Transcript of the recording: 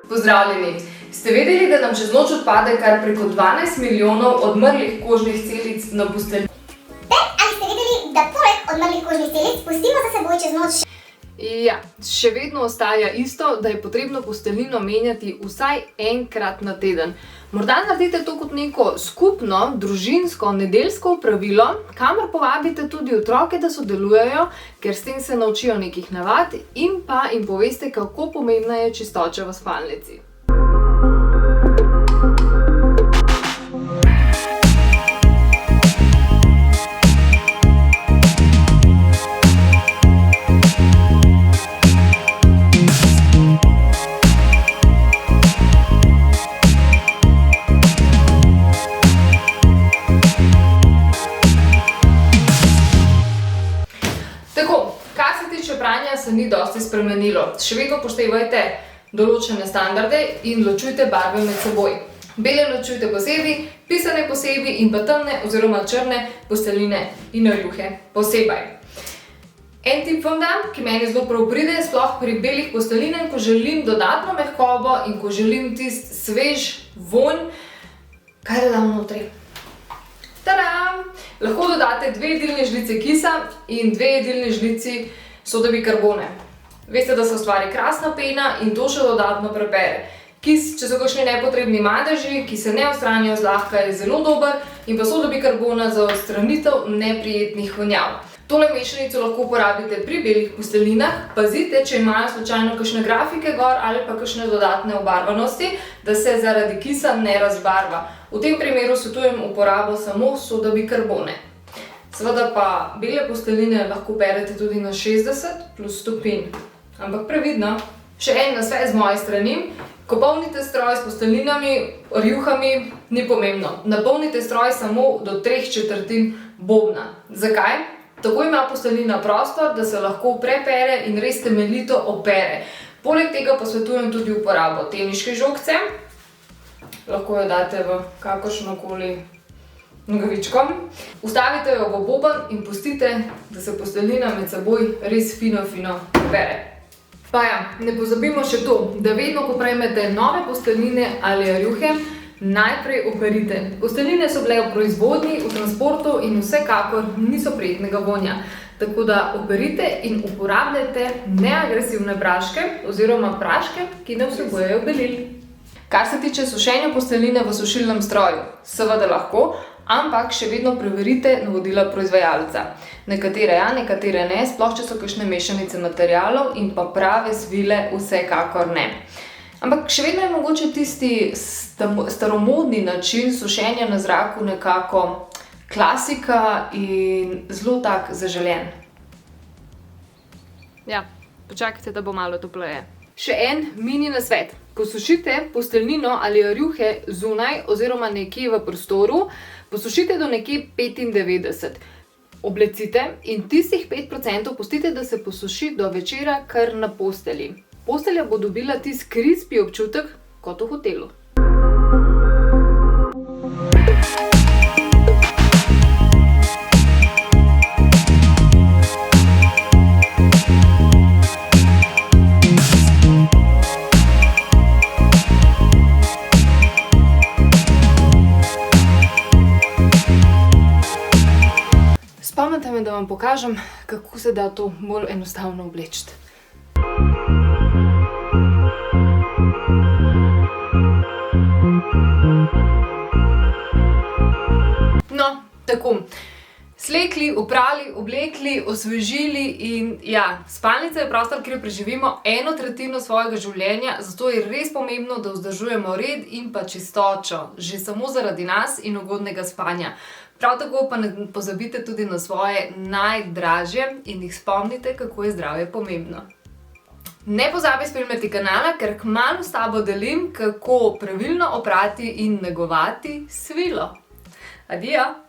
Pozdravljeni! Ste vedeli, da nam čez noč odpade kar preko 12 milijonov odmrlih kožnih celic na posteljnino? Ali ste vedeli, da poleg odmrlih kožnih celic pustimo za seboj čez noč Ja, še vedno ostaja isto, da je potrebno posteljnino menjati vsaj enkrat na teden. Morda naredite to kot neko skupno, družinsko, nedeljsko opravilo, kamor povabite tudi otroke, da sodelujejo, ker s tem se naučijo nekih navad in pa jim poveste, kako pomembna je čistoča v spalnici. Tako, kar se tiče pranja, se ni dosti spremenilo. Še vedno upoštevajte določene standarde in ločujte barve med seboj. Bele ločujte posebej, pisane posebej in pa temne oziroma črne posteljnine in rjuhe posebej. En tip vam dam, ki meni zelo prav pride, sploh pri belih posteljinah, ko želim dodatno mehkobo in ko želim tisti svež vonj, kaj da dam notri? Tadam! Lahko dodate 2 jedilni žlici kisa in 2 jedilni žlici sode bikarbone. Veste, da se ustvari krasna pena in to še dodatno prepere. Kis, če so kakšni nepotrebni madeži, ki se ne odstranijo zlahka, je zelo dober in pa soda bikarbona za odstranitev neprijetnih vonjav. Tole mešanico lahko uporabite pri belih posteljinah. Pazite, če imajo slučajno kakšne grafike gor ali pa kakšne dodatne obarvanosti, da se zaradi kisa ne razbarva. V tem primeru svetujem uporabo samo soda bikarbone. Seveda pa bele posteljine lahko perete tudi na 60 plus stopinj. Ampak previdno. Še en nasvet z moje strani. Ko polnite stroj s posteljinami, rjuhami, ni pomembno. Napolnite stroj samo do 3/4 bobna. Zakaj? Tako ima posteljina prostor, da se lahko prepere in res temeljito opere. Poleg tega pa svetujem tudi uporabo teniške žogce. Lahko jo date v kakršnokoli nogavičko. Ustavite jo v boben in pustite, da se posteljina med seboj res fino pere. Pa ja, ne pozabimo še to, da vedno, ko prejmete nove posteljine ali rjuhe, najprej operite. Posteljine so bile v proizvodnji, v transportu in vsekakor niso prijetnega vonja. Tako da operite in uporabljajte neagresivne praške oziroma praške, ki ne vsebujejo belil. Kar se tiče sušenja posteljine v sušilnem stroju, seveda lahko, ampak še vedno preverite navodila proizvajalca. Nekatere ja, nekatere ne, sploh če so kakšne mešanice materialov in pa prave svile vsekakor ne. Ampak še vedno je mogoče tisti staromodni način sušenja na zraku nekako klasika in zelo tak zaželen. Ja, počakajte, da bo malo topleje. Še en mini nasvet. Ko sušite posteljnino ali rjuhe zunaj oziroma nekje v prostoru, posušite do nekje 95. Oblecite in tistih 5% pustite, da se posuši do večera kar na postelji. Postelja bo dobila tisti crispy občutek kot v hotelu. Spomnite me, da vam pokažem, kako se da to bolj enostavno obleči. No, tako. Slekli, oprali, oblekli, osvežili in ja, spalnica je prostor, kjer preživimo 1/3 svojega življenja, zato je res pomembno, da vzdržujemo red in pa čistočo, že samo zaradi nas in ugodnega spanja. Prav tako pa ne pozabite tudi na svoje najdražje in jih spomnite, kako je zdravje pomembno. Ne pozabi spremljati kanala, ker kmalu s tabo delim, kako pravilno oprati in negovati svilo. Adijo!